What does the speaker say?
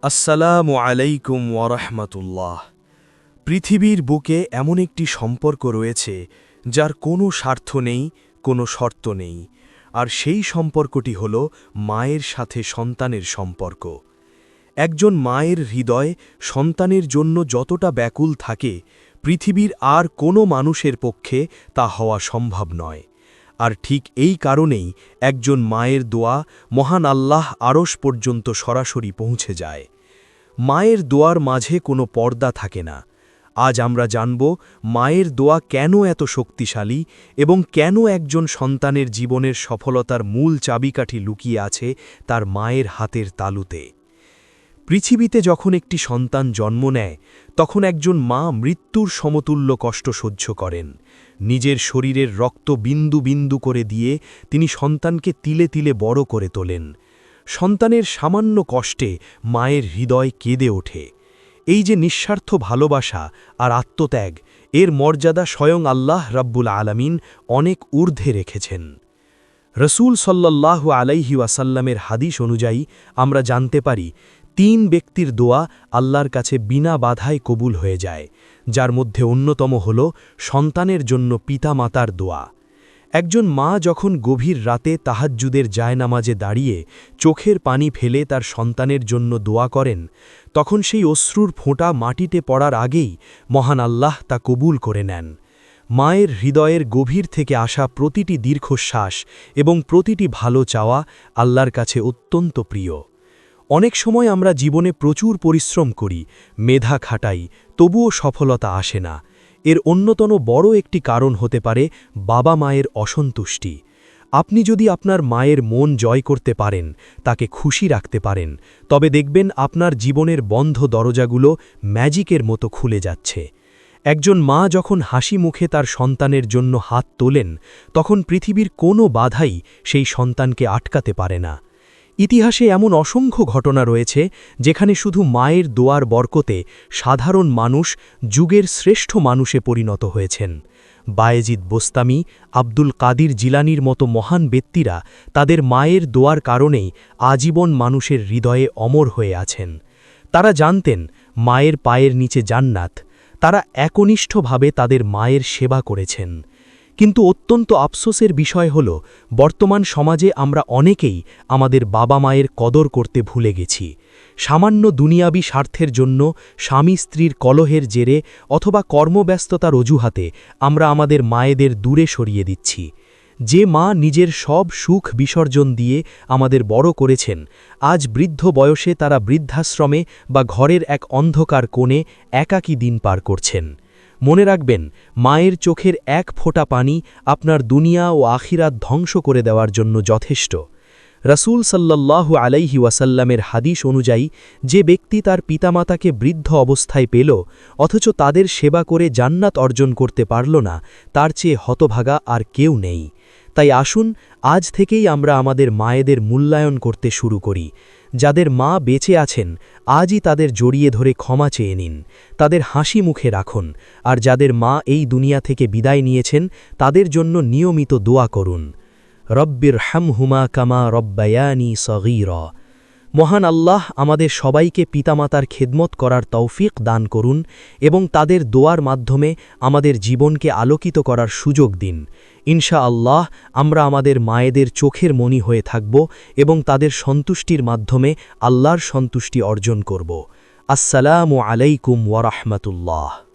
আসসালামু আলাইকুম ওয়ারাহমাতুল্লাহ। পৃথিবীর বুকে এমন একটি সম্পর্ক রয়েছে যার কোনো স্বার্থ নেই, কোনো শর্ত নেই, আর সেই সম্পর্কটি হল মায়ের সাথে সন্তানের সম্পর্ক। একজন মায়ের হৃদয় সন্তানের জন্য যতটা ব্যাকুল থাকে, পৃথিবীর আর কোনো মানুষের পক্ষে তা হওয়া সম্ভব নয়। আর ঠিক এই কারণেই একজন মায়ের দোয়া মহান আল্লাহ আরশ পর্যন্ত সরাসরি পৌঁছে যায়। মায়ের দোয়ার মাঝে কোনো পর্দা থাকে না। আজ আমরা জানব মায়ের দোয়া কেন এত শক্তিশালী এবং কেন একজন সন্তানের জীবনের সফলতার মূল চাবিকাঠি লুকিয়ে আছে তার মায়ের হাতের তালুতে। পৃথিবীতে যখন একটি সন্তান জন্ম নেয়, তখন একজন মা মৃত্যুর সমতুল্য কষ্ট সহ্য করেন। নিজের শরীরের রক্ত বিন্দু বিন্দু করে দিয়ে তিনি সন্তানকে তিলে তিলে বড় করে তোলেন। সন্তানের সামান্য কষ্টে মায়ের হৃদয় কেঁদে ওঠে। এই যে নিঃস্বার্থ ভালোবাসা আর আত্মত্যাগ, এর মর্যাদা স্বয়ং আল্লাহ রাব্বুল আলামিন অনেক ঊর্ধ্বে রেখেছেন। রসূল সাল্লাল্লাহু আলাইহি ওয়াসাল্লামের হাদিস অনুযায়ী আমরা জানতে পারি, ৩ ব্যক্তির দোয়া আল্লাহর কাছে বিনা বাধায় কবুল হয়ে যায়, যার মধ্যে অন্যতম হল সন্তানের জন্য পিতামাতার দোয়া। একজন মা যখন গভীর রাতে তাহাজ্জুদের জায়নামাজে দাঁড়িয়ে চোখের পানি ফেলে তার সন্তানের জন্য দোয়া করেন, তখন সেই অশ্রুর ফোঁটা মাটিতে পড়ার আগেই মহান আল্লাহ তা কবুল করে নেন। মায়ের হৃদয়ের গভীর থেকে আসা প্রতিটি দীর্ঘশ্বাস এবং প্রতিটি ভালো চাওয়া আল্লাহর কাছে অত্যন্ত প্রিয়। অনেক সময় আমরা জীবনে প্রচুর পরিশ্রম করি, মেধা খাটাই, তবুও সফলতা আসে না। এর অন্যতম বড় একটি কারণ হতে পারে বাবা মায়ের অসন্তুষ্টি। আপনি যদি আপনার মায়ের মন জয় করতে পারেন, তাকে খুশি রাখতে পারেন, তবে দেখবেন আপনার জীবনের বন্ধ দরজাগুলো ম্যাজিকের মতো খুলে যাচ্ছে। একজন মা যখন হাসি মুখে তার সন্তানের জন্য হাত তোলেন, তখন পৃথিবীর কোনো বাধাই সেই সন্তানকে আটকাতে পারে না। ইতিহাসে এমন অসংখ্য ঘটনা রয়েছে যেখানে শুধু মায়ের দোয়ার বরকতে সাধারণ মানুষ যুগের শ্রেষ্ঠ মানুষে পরিণত হয়েছেন। বায়েজিদ বোস্তামি, আব্দুল কাদির জিলানির মতো মহান ব্যক্তিরা তাদের মায়ের দোয়ার কারণেই আজীবন মানুষের হৃদয়ে অমর হয়ে আছেন। তারা জানতেন মায়ের পায়ের নিচে জান্নাত। তারা একনিষ্ঠভাবে তাদের মায়ের সেবা করেছেন। কিন্তু অত্যন্ত আফসোসের বিষয় হল, বর্তমান সমাজে আমরা অনেকেই আমাদের বাবা মায়ের কদর করতে ভুলে গেছি। সামান্য দুনিয়াবী স্বার্থের জন্য, স্বামী স্ত্রীর কলহের জেরে অথবা কর্মব্যস্ততার অজুহাতে আমরা আমাদের মায়েদের দূরে সরিয়ে দিচ্ছি। যে মা নিজের সব সুখ বিসর্জন দিয়ে আমাদের বড় করেছেন, আজ বৃদ্ধ বয়সে তারা বৃদ্ধাশ্রমে বা ঘরের এক অন্ধকার কোণে একাকী দিন পার করছেন। মনে রাখবেন, মায়ের চোখের এক ফোঁটা পানি আপনার দুনিয়া ও আখিরাত ধ্বংস করে দেওয়ার জন্য যথেষ্ট। রসূল সাল্লাল্লাহু আলাইহি ওয়াসাল্লামের হাদিস অনুযায়ী, যে ব্যক্তি তার পিতামাতাকে বৃদ্ধ অবস্থায় পেল অথচ তাদের সেবা করে জান্নাত অর্জন করতে পারল না, তার চেয়ে হতভাগা আর কেউ নেই। তাই আসুন আজ থেকেই আমরা আমাদের মায়েদের মূল্যায়ন করতে শুরু করি। যাদের মা বেঁচে আছেন, আজই তাদের জড়িয়ে ধরে ক্ষমা চেয়ে নিন, তাদের হাসি মুখে রাখুন, আর যাদের মা এই দুনিয়া থেকে বিদায় নিয়েছেন, তাদের জন্য নিয়মিত দোয়া করুন। রব্বির হামহুমা কামা রব্বায়ানি সগীরা। মহান আল্লাহ আমাদের সবাইকে পিতামাতার খেদমত করার তৌফিক দান করুন এবং তাদের দোয়ার মাধ্যমে আমাদের জীবনকে আলোকিত করার সুযোগ দিন। ইনশাআল্লাহ আমরা আমাদের মায়েদের চোখের মণি হয়ে থাকব এবং তাদের সন্তুষ্টির মাধ্যমে আল্লাহর সন্তুষ্টি অর্জন করব। আসসালামু আলাইকুম ওয়া রাহমাতুল্লাহ।